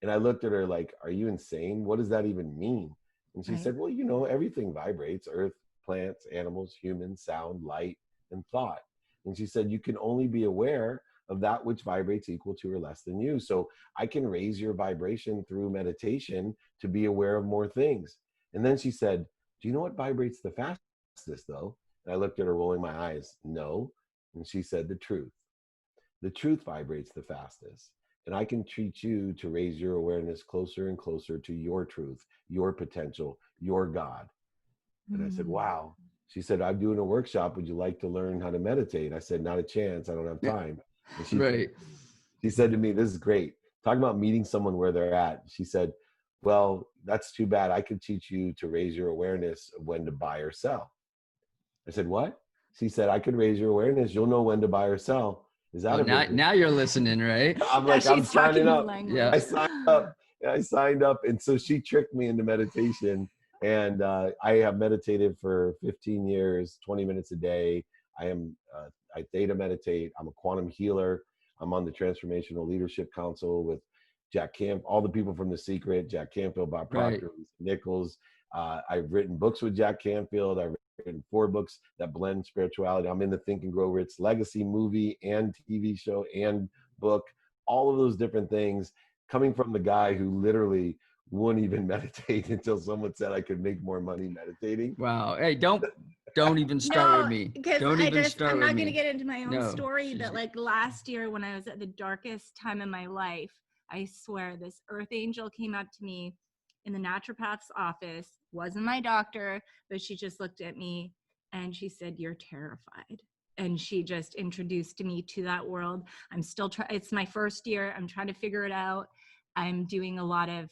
And I looked at her like, "Are you insane? What does that even mean?" And she said, "Well, everything vibrates: earth, plants, animals, humans, sound, light, and thought." And she said, "You can only be aware of that which vibrates equal to or less than you. So I can raise your vibration through meditation to be aware of more things." And then she said, "Do you know what vibrates the fastest though?" And I looked at her rolling my eyes. "No." And she said, "The truth. The truth vibrates the fastest. And I can teach you to raise your awareness closer and closer to your truth, your potential, your God." And I said, "Wow." She said, "I'm doing a workshop. Would you like to learn how to meditate?" I said, "Not a chance. I don't have time." And she said to me, "This is great. Talking about meeting someone where they're at." She said, "Well, that's too bad. I could teach you to raise your awareness of when to buy or sell." I said, "What?" She said, "I could raise your awareness. You'll know when to buy or sell. Is that Oh, a now, business? now you're listening, right? I'm Now like, I'm she's talking signing your up. Yeah. I language. signed up. I signed up. And so she tricked me into meditation. And I have meditated for 15 years, 20 minutes a day. I theta meditate. I'm a quantum healer. I'm on the Transformational Leadership Council with Jack Camp, all the people from The Secret, Jack Canfield, Bob Right. Proctor, Nichols. I've written books with Jack Canfield. I've written 4 books that blend spirituality. I'm in the Think and Grow Rich Legacy movie and TV show and book, all of those different things coming from the guy who literally wouldn't even meditate until someone said I could make more money meditating. Wow. Hey, don't even start No, with me. because Don't even start I'm with not going me. to get into my own No, story, she's- but like last year when I was at the darkest time in my life, I swear this earth angel came up to me in the naturopath's office, wasn't my doctor, but she just looked at me and she said, "You're terrified." And she just introduced me to that world. I'm still trying, it's my first year. I'm trying to figure it out. I'm doing a lot of,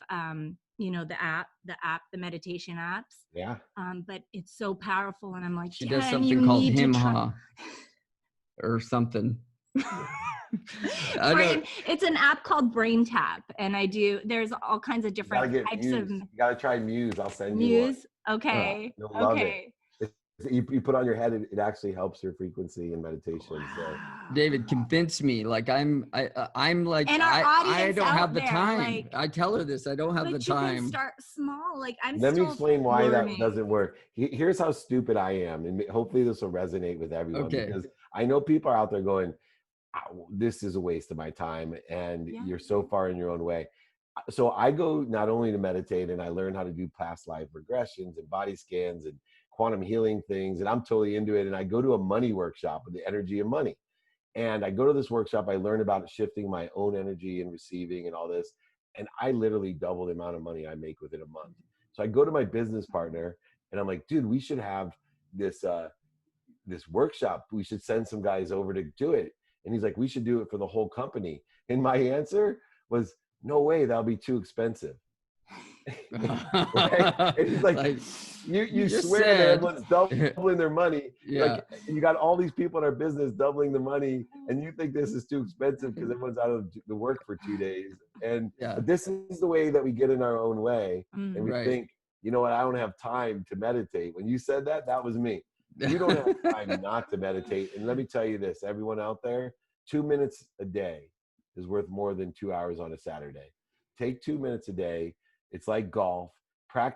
the meditation apps. Yeah. But it's so powerful. And I'm like, she does Jen, something you called need to try. or something. I know. It's an app called Brain Tap. And there's all kinds of You gotta different get types Muse. of You gotta try Muse. I'll send you one. Muse. Okay. You'll love it. Okay. You put on your head, it actually helps your frequency in meditation. So David, convince me. Like I'm like, And our I audience don't out have the there, time. like, I tell her this. I don't have the but you can time. start small. Like I'm let me still explain why that learning. doesn't work. Here's how stupid I am. And hopefully this will resonate with everyone, Okay. because I know people are out there going, this is a waste of my time. And Yeah. you're so far in your own way. So I go not only to meditate, and I learn how to do past life regressions and body scans and quantum healing things, and I'm totally into it. And I go to a money workshop with the energy of money. And I go to this workshop, I learn about shifting my own energy and receiving and all this. And I literally double the amount of money I make within a month. So I go to my business partner and I'm like, dude, we should have this this workshop. We should send some guys over to do it. And he's like, we should do it for the whole company. And my answer was, no way, that'll be too expensive. Right? And he's like you swear that everyone's doubling their money. Yeah. Like, you got all these people in our business doubling the money, and you think this is too expensive because everyone's out of the work for 2 days. And Yeah. but this is the way that we get in our own way, and we Right. think, you know what, I don't have time to meditate. When you said that, that was me. You don't have time not to meditate. And let me tell you this, everyone out there, 2 minutes a day is worth more than 2 hours on a Saturday. Take 2 minutes a day. It's like golf.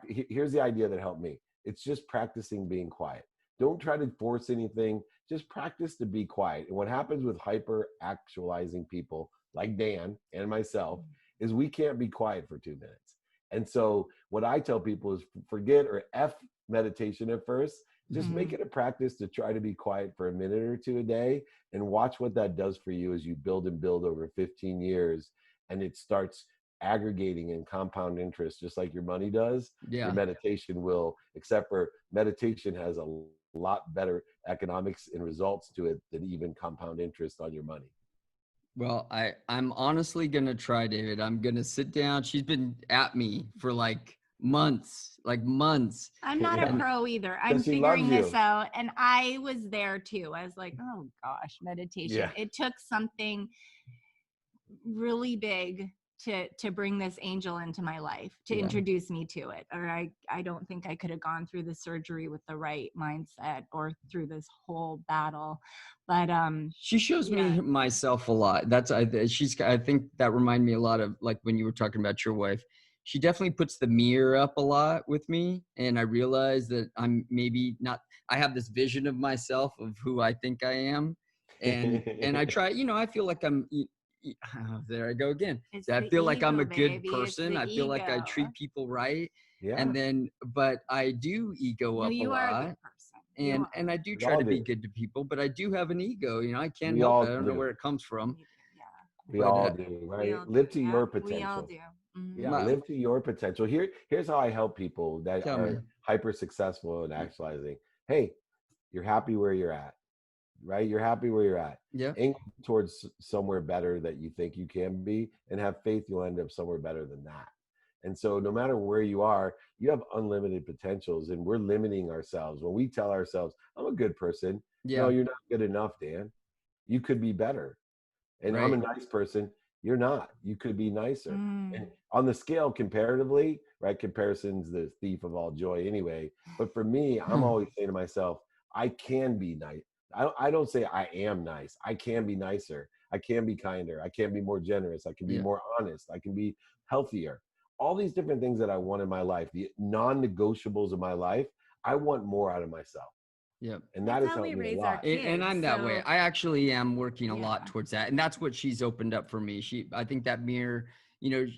Here's the idea that helped me. It's just practicing being quiet. Don't try to force anything. Just practice to be quiet. And what happens with hyper actualizing people like Dan and myself is we can't be quiet for 2 minutes. And so what I tell people is forget or F meditation at first. Just make it a practice to try to be quiet for a minute or two a day, and watch what that does for you as you build and build over 15 years. And it starts aggregating in compound interest, just like your money does. Yeah. Your meditation will, except for meditation has a lot better economics and results to it than even compound interest on your money. Well, I'm honestly going to try, David. I'm going to sit down. She's been at me for like months. I'm not a pro either. I'm Because she figuring loves this you. out. And I was there too. I was like, oh gosh, meditation. Yeah. It took something really big to bring this angel into my life, to introduce me to it. Or I don't think I could have gone through the surgery with the right mindset or through this whole battle. But she shows me myself a lot. I think that reminded me a lot of like when you were talking about your wife. She definitely puts the mirror up a lot with me. And I realize that I'm maybe not, I have this vision of myself of who I think I am. And I try, I feel like there I go again. I feel like I'm a good person. I feel like I treat people right. Yeah. And then, but I do ego up a lot. Are a good person. And I do try to be good to people, but I do have an ego. I can't We help all it. I don't know do. where it comes from. We all do, right? Live to your potential. We all do. Yeah, live to your potential. Here's how I help people that Tell are me. hyper successful in actualizing. Hey, you're happy where you're at, right? You're happy where you're at. Yeah. Aim towards somewhere better that you think you can be, and have faith you'll end up somewhere better than that. And so no matter where you are, you have unlimited potentials, and we're limiting ourselves. When we tell ourselves, I'm a good person, no, you're not good enough, Dan. You could be better. And I'm a nice person. You're not. You could be nicer. And on the scale comparatively, right? Comparison's the thief of all joy anyway. But for me, I'm always saying to myself, I can be nice. I don't say I am nice. I can be nicer. I can be kinder. I can be more generous. I can be more honest. I can be healthier. All these different things that I want in my life, the non-negotiables of my life, I want more out of myself. Yep. And that has helped me a lot. And I'm that way. I actually am working a lot towards that. And that's what she's opened up for me. I think that mirror,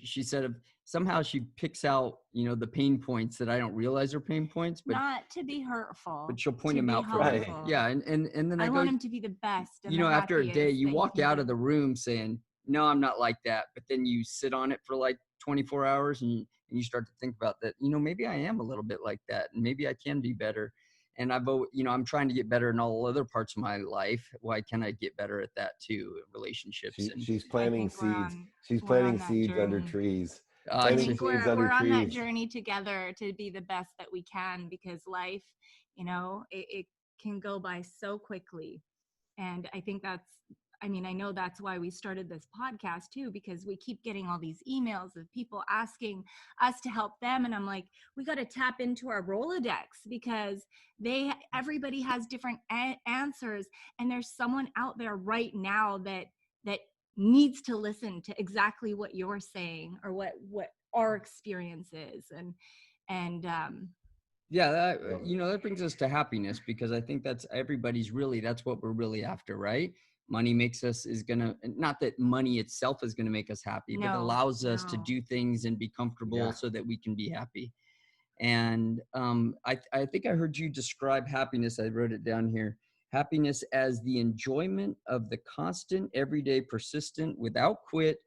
she said somehow she picks out, the pain points that I don't realize are pain points, but not to be hurtful, but she'll point them out for me. Yeah. And then I want him to be the best. And after a day, you walk out of the room saying, no, I'm not like that. But then you sit on it for like 24 hours and you start to think about that, maybe I am a little bit like that and maybe I can be better. And I'm trying to get better in all other parts of my life. Why can't I get better at that too? Relationships. She's planting seeds. She's planting seeds under trees. I think we're on that journey together to be the best that we can, because life, it can go by so quickly. And I think I know that's why we started this podcast too, because we keep getting all these emails of people asking us to help them. And I'm like, we got to tap into our Rolodex, because everybody has different answers. And there's someone out there right now that needs to listen to exactly what you're saying or what our experience is. And that brings us to happiness, because I think that's what we're really after, right? Money not that money itself is going to make us happy, but it allows us to do things and be comfortable so that we can be happy. And I think I heard you describe happiness. I wrote it down here. Happiness as the enjoyment of the constant, everyday, persistent, without quit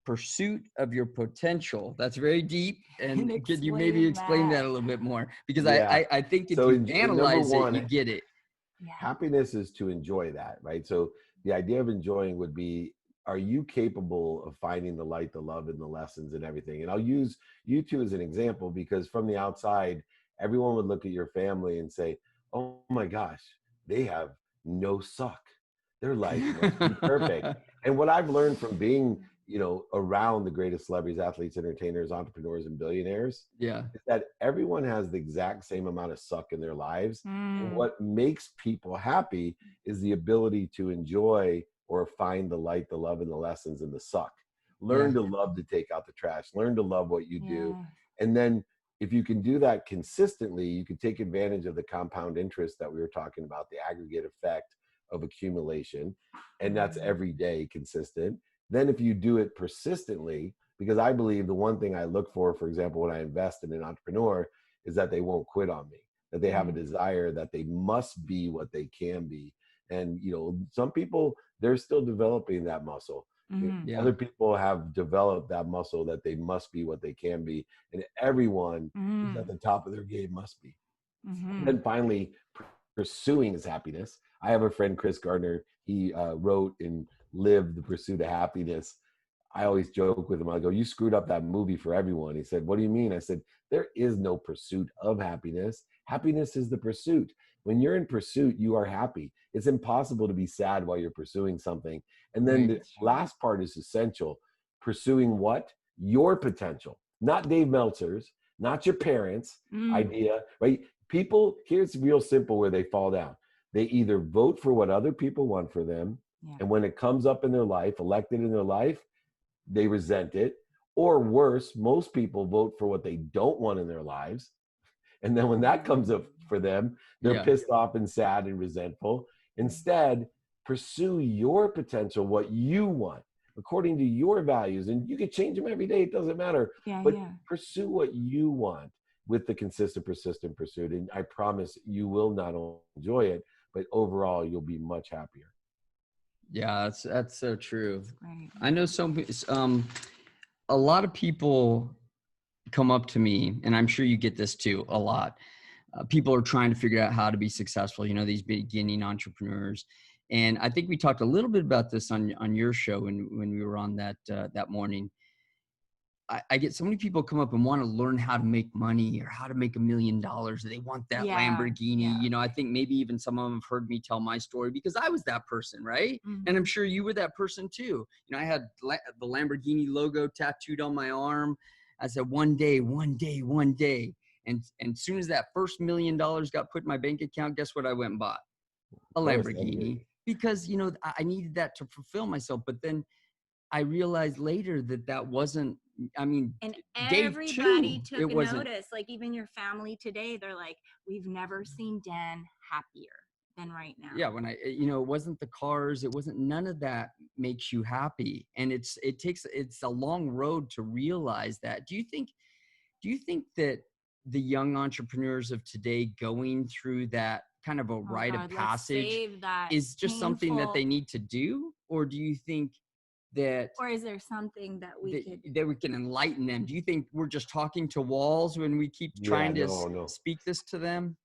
pursuit of your potential. That's very deep. And could you maybe explain that a little bit more? Because I think if you analyze it, you get it. Happiness is to enjoy that, right? So the idea of enjoying would be, are you capable of finding the light, the love, and the lessons and everything? And I'll use you two as an example, because from the outside, everyone would look at your family and say, oh my gosh, they have no suck. Their life must be perfect. And what I've learned from being, around the greatest celebrities, athletes, entertainers, entrepreneurs, and billionaires, is that everyone has the exact same amount of suck in their lives. And what makes people happy is the ability to enjoy or find the light, the love, and the lessons in the suck. Learn to love to take out the trash. Learn to love what you do. And then if you can do that consistently, you can take advantage of the compound interest that we were talking about, the aggregate effect of accumulation. And that's every day consistent. Then if you do it persistently, because I believe the one thing I look for example, when I invest in an entrepreneur, is that they won't quit on me, that they have a desire, that they must be what they can be. And, some people, they're still developing that muscle. Other people have developed that muscle that they must be what they can be. And everyone is at the top of their game must be. And then finally, pursuing his happiness. I have a friend, Chris Gardner. He wrote and lived The Pursuit of Happiness. I always joke with him. I go, you screwed up that movie for everyone. He said, what do you mean? I said, there is no pursuit of happiness. Happiness is the pursuit. When you're in pursuit, you are happy. It's impossible to be sad while you're pursuing something. And then the last part is essential. Pursuing what? Your potential, not Dave Meltzer's, not your parents' idea, right? People, here's real simple where they fall down. They either vote for what other people want for them, and when it comes up in their life, elected in their life, they resent it. Or worse, most people vote for what they don't want in their lives. And then when that comes up for them, they're pissed off and sad and resentful. Instead, pursue your potential, what you want, according to your values. And you can change them every day. It doesn't matter. Pursue what you want with the consistent, persistent pursuit. And I promise you will not only enjoy it, but overall, you'll be much happier. Yeah, that's so true. I know a lot of people come up to me, and I'm sure you get this too a lot. People are trying to figure out how to be successful, these beginning entrepreneurs. And I think we talked a little bit about this on your show when we were on that morning. I get so many people come up and want to learn how to make money or how to make $1 million. They want that Lamborghini. You know, I think maybe even some of them have heard me tell my story because I was that person, right? And I'm sure you were that person too. You know, I had the Lamborghini logo tattooed on my arm. I said, one day. And as soon as that first $1 million got put in my bank account, guess what I went and bought? A Lamborghini. Because, you know, I needed that to fulfill myself. But then I realized later that wasn't, I mean, and day everybody two, took notice. Like even your family today, they're like, we've never seen Dan happier than right now. Yeah. When you know, it wasn't the cars, it wasn't, none of that makes you happy. And it's a long road to realize that. Do you think that the young entrepreneurs of today going through that kind of a rite of passage is just something that they need to do? Or do you think that, or is there something that we can enlighten them? Do you think we're just talking to walls when we keep trying to speak this to them?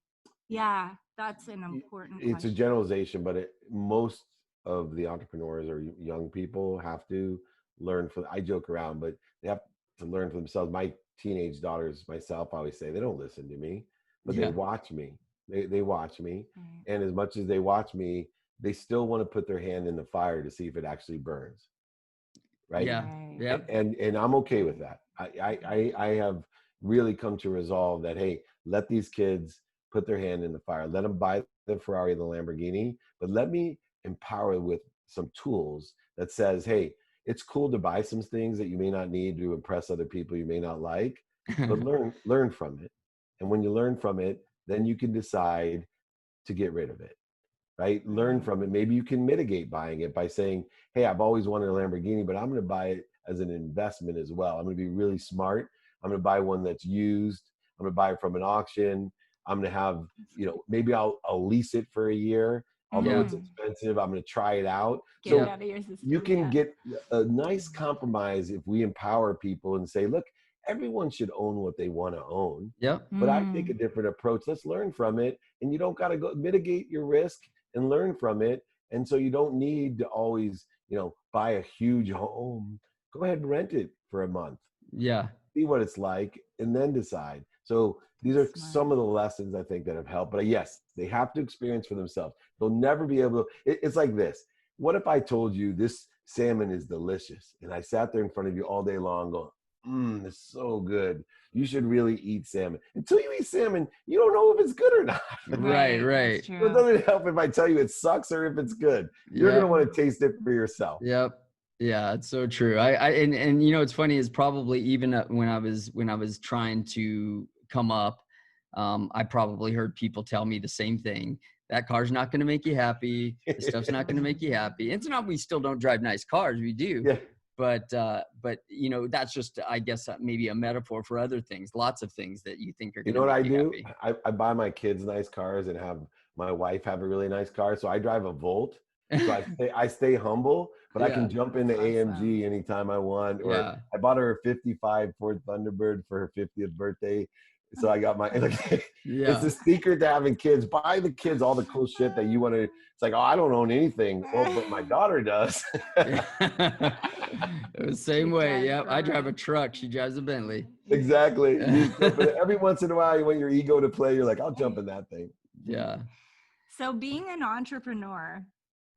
Yeah, that's an important It's question. a generalization, but most of the entrepreneurs or young people have to learn from, I joke around, but they have to learn for themselves. My teenage daughters, myself, I always say, they don't listen to me, but they watch me. They watch me. And as much as they watch me, they still want to put their hand in the fire to see if it actually burns. Right. Yeah. And I'm okay with that. I have really come to resolve that, hey, let these kids put their hand in the fire, let them buy the Ferrari, the Lamborghini, but let me empower with some tools that says, hey, it's cool to buy some things that you may not need to impress other people you may not like, but learn from it. And when you learn from it, then you can decide to get rid of it. Right? Learn from it. Maybe you can mitigate buying it by saying, hey, I've always wanted a Lamborghini, but I'm going to buy it as an investment as well. I'm going to be really smart. I'm going to buy one that's used. I'm going to buy it from an auction. I'm going to have, you know, maybe I'll lease it for a year. Although it's expensive, I'm going to try it out. Get it out of your system, you can get a nice compromise if we empower people and say, look, everyone should own what they want to own. But I take a different approach. Let's learn from it. And you don't got to go mitigate your risk and learn from it. And so you don't need to always, you know, buy a huge home. Go ahead and rent it for a month. See what it's like and then decide. So these are some of the lessons I think that have helped. But yes, they have to experience for themselves. They'll never be able to. It's like this. What if I told you this salmon is delicious and I sat there in front of you all day long going, it's so good. You should really eat salmon. Until you eat salmon, you don't know if it's good or not. Right. So it doesn't help if I tell you it sucks or if it's good. You're going to want to taste it for yourself. Yeah, it's so true. And you know, it's funny is probably even when I was trying to come up, I probably heard people tell me the same thing. That car's not going to make you happy. The stuff's not going to make you happy. It's not, we still don't drive nice cars. We do. But you know, that's just, I guess, maybe a metaphor for other things, lots of things that you think are going to make you happy. I buy my kids nice cars and have my wife have a really nice car. So I drive a Volt. So I stay humble, but I can jump into AMG anytime I want. Or I bought her a 55 Ford Thunderbird for her 50th birthday. So I got my, it's the secret to having kids. Buy the kids all the cool shit that you want to. It's like, oh, I don't own anything. Well, but my daughter does. The same way. Yeah. I drive a truck. She drives a Bentley. Exactly. Every once in a while, you want your ego to play. You're like, I'll jump in that thing. Yeah. So being an entrepreneur,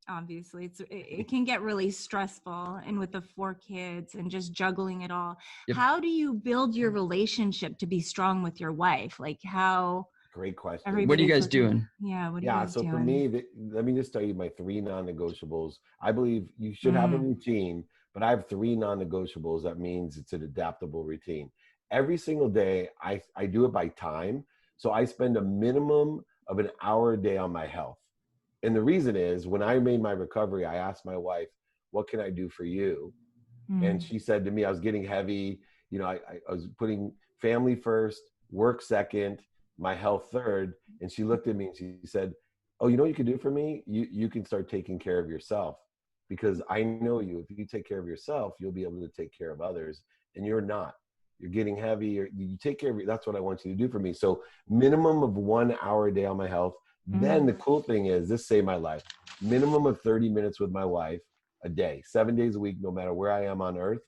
obviously it can get really stressful, and with the 4 kids and just juggling it all. How do you build your relationship to be strong with your wife? Like how? Great question. What are you guys doing? What are you guys doing? For me, let me just tell you my 3 non-negotiables. I believe you should have a routine, but I have 3 non-negotiables. That means it's an adaptable routine. Every single day, I do it by time. So I spend a minimum of an hour a day on my health. And the reason is, when I made my recovery, I asked my wife, what can I do for you? And she said to me, I was getting heavy. You know, I was putting family first, work second, my health third. And she looked at me and she said, oh, you know what you can do for me? You can start taking care of yourself, because I know you. If you take care of yourself, you'll be able to take care of others. And you're not. You're getting heavy. You take care of you. That's what I want you to do for me. So minimum of 1 hour a day on my health. Then the cool thing is, this saved my life. Minimum of 30 minutes with my wife a day, 7 days a week, no matter where I am on earth.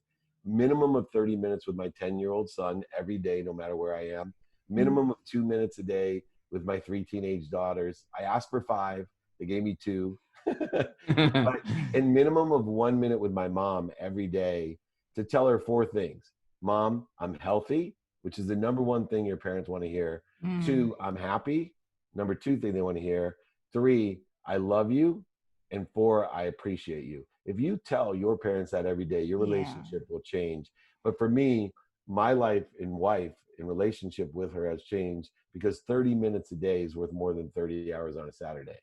minimum of 30 minutes with my 10-year-old son every day, no matter where I am. Minimum of 2 minutes a day with my 3 teenage daughters. I asked for 5. They gave me 2. But and minimum of 1 minute with my mom every day to tell her 4 things. Mom, I'm healthy, which is the number 1 thing your parents want to hear. 2, I'm happy. Number 2 thing they want to hear. 3, I love you. And 4, I appreciate you. If you tell your parents that every day, your relationship will change. But for me, my life and wife in relationship with her has changed because 30 minutes a day is worth more than 30 hours on a Saturday.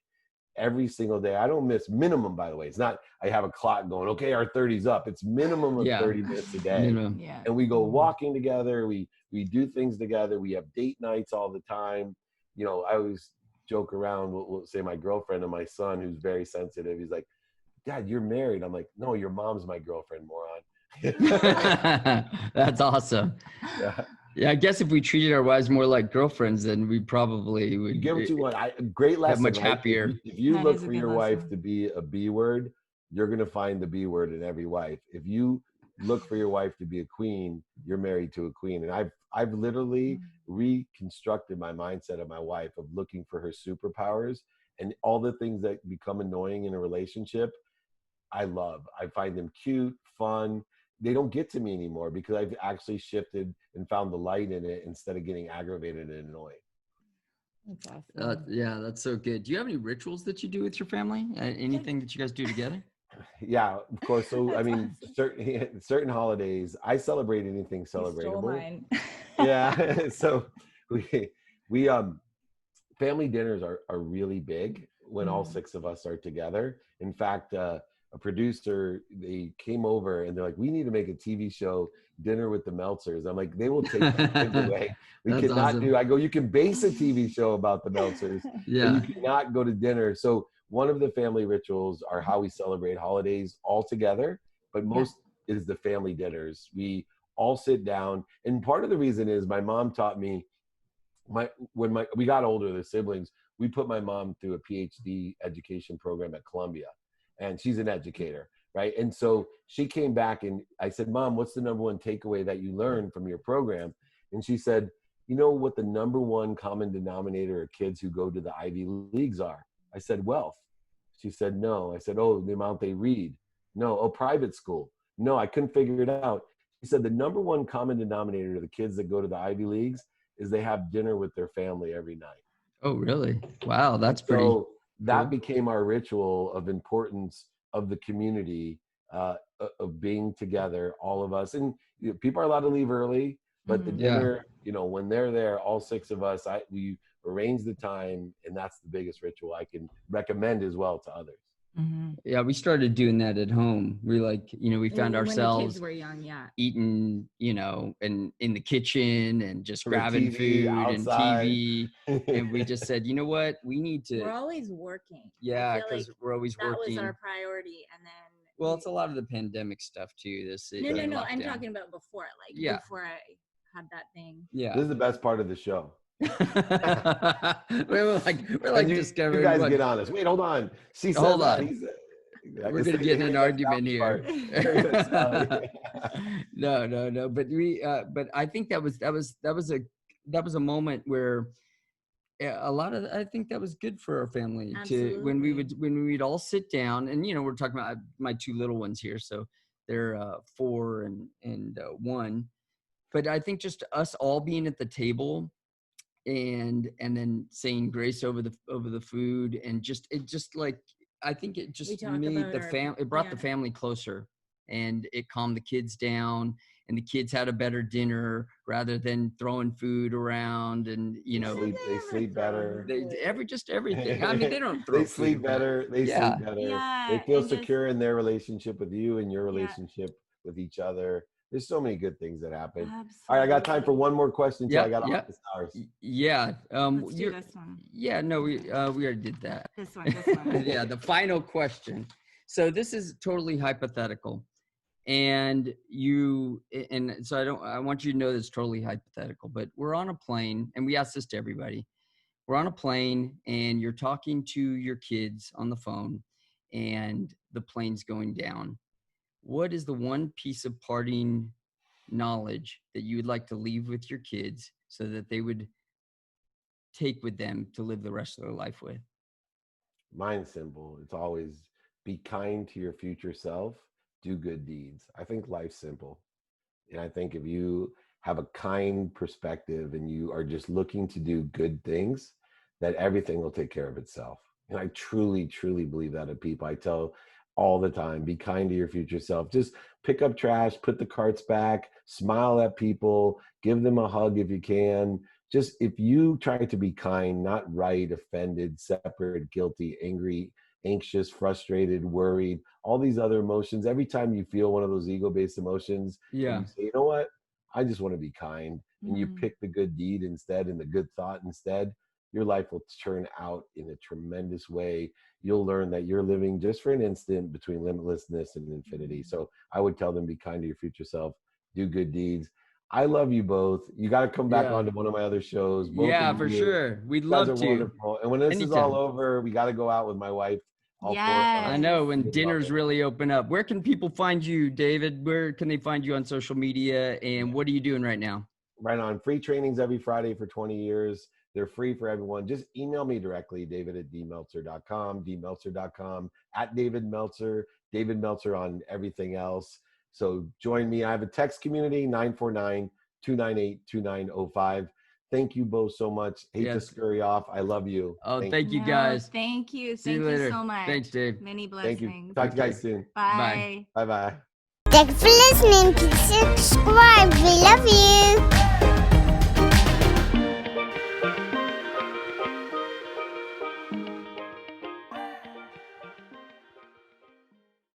Every single day. I don't miss minimum, by the way. It's not I have a clock going, okay, our 30's up. It's minimum of 30 minutes a day. And we go walking together. We do things together. We have date nights all the time. You know, I always joke around. We'll say my girlfriend and my son, who's very sensitive. He's like, Dad, you're married. I'm like, no, your mom's my girlfriend, moron. That's awesome. Yeah, I guess if we treated our wives more like girlfriends, then we probably would give them one. Great lesson. Much happier. If you look for your wife to be a B word, you're gonna find the B word in every wife. If you look for your wife to be a queen, you're married to a queen. And I've literally reconstructed my mindset of my wife of looking for her superpowers and all the things that become annoying in a relationship. I love. I find them cute, fun. They don't get to me anymore because I've actually shifted and found the light in it instead of getting aggravated and annoyed. That's awesome. Yeah, that's so good. Do you have any rituals that you do with your family? Anything that you guys do together? Yeah, of course. So, I mean, certain holidays, I celebrate anything celebratable. Mine. Yeah. So we family dinners are really big when all 6 of us are together. In fact, a producer, they came over and they're like, we need to make a TV show, Dinner with the Meltzers. I'm like, they will take the kids away. We cannot awesome. I go, you can base a TV show about the Meltzers, but you cannot go to dinner. So one of the family rituals are how we celebrate holidays all together, but most is the family dinners. We all sit down. And part of the reason is my mom taught me, when we got older, the siblings, we put my mom through a PhD education program at Columbia. And she's an educator, right? And so she came back and I said, Mom, what's the number 1 takeaway that you learned from your program? And she said, you know what the number 1 common denominator of kids who go to the Ivy Leagues are? I said, wealth. She said, no. I said, oh, the amount they read. No. Oh, private school. No, I couldn't figure it out. She said, the number 1 common denominator of the kids that go to the Ivy Leagues is they have dinner with their family every night. Oh, really? Wow. That's pretty. So that became our ritual of importance of the community, of being together, all of us. And people are allowed to leave early, but the dinner, you know, when they're there, all 6 of us, we arrange the time, and that's the biggest ritual I can recommend as well to others. Yeah, we started doing that at home. We we found ourselves when the kids were young, eating, in the kitchen and just grabbing TV, food outside. and TV. And we just said, you know what, we need to. We're always working. Yeah, because we're always working. That was our priority, and then. Well, it's a lot of the pandemic stuff too. No. I'm talking about before, before I had that thing. Yeah, this is the best part of the show. we're like discovering. You guys get honest. Wait, hold on. She said, hold on. We're gonna get in an argument here. No. But I think that was a moment where I think that was good for our family. Absolutely. To when we'd all sit down, and we're talking about my 2 little ones here, so they're 4 and 1. But I think just us all being at the table and then saying grace over the food, and I think it just made the family, it brought the family closer, and it calmed the kids down, and the kids had a better dinner rather than throwing food around, and they sleep better. Everything. I mean, they don't throw they sleep food, better. They sleep better. Yeah, they feel secure in their relationship with you and your relationship with each other. There's so many good things that happen. Absolutely. All right, I got time for one more question until I got off the stars. Yeah. Let's do this one. Yeah, no, we already did that. This one. Yeah, the final question. So this is totally hypothetical. And so I want you to know this is totally hypothetical, but we're on a plane, and we ask this to everybody. We're on a plane and you're talking to your kids on the phone, and the plane's going down. what is the one piece of parting knowledge that you would like to leave with your kids so that they would take with them to live the rest of their life with? Mine's simple. It's always be kind to your future self, do good deeds. I think life's simple. And I think if you have a kind perspective and you are just looking to do good things, that everything will take care of itself. And I truly, truly believe that of people. I tell all the time, be kind to your future self. Just pick up trash, put the carts back, smile at people, give them a hug if you can. Just if you try to be kind, not right, offended, separate, guilty, angry, anxious, frustrated, worried, all these other emotions, every time you feel one of those ego-based emotions, and you say, you know what, I just want to be kind, and you pick the good deed instead and the good thought instead, your life will turn out in a tremendous way. You'll learn that you're living just for an instant between limitlessness and infinity. So I would tell them, be kind to your future self, do good deeds. I love you both. You got to come back onto one of my other shows. Both for sure. We'd you guys love are to. wonderful. And when this is all over, we got to go out with my wife. I know, when dinners really open up. Where can people find you, David? Where can they find you on social media? And what are you doing right now? Right on. Free trainings every Friday for 20 years. They're free for everyone. Just email me directly, david@dmeltzer.com, dmeltzer.com, @davidmeltzer, David Meltzer on everything else. So join me. I have a text community, 949-298-2905. Thank you both so much. Hate to scurry off. I love you. Oh, thank you guys. Thank you. See you later. So much. Thanks, Dave. Many blessings. Thank you. Talk to you guys soon. Bye. Bye-bye. Thanks for listening. Please subscribe. We love you.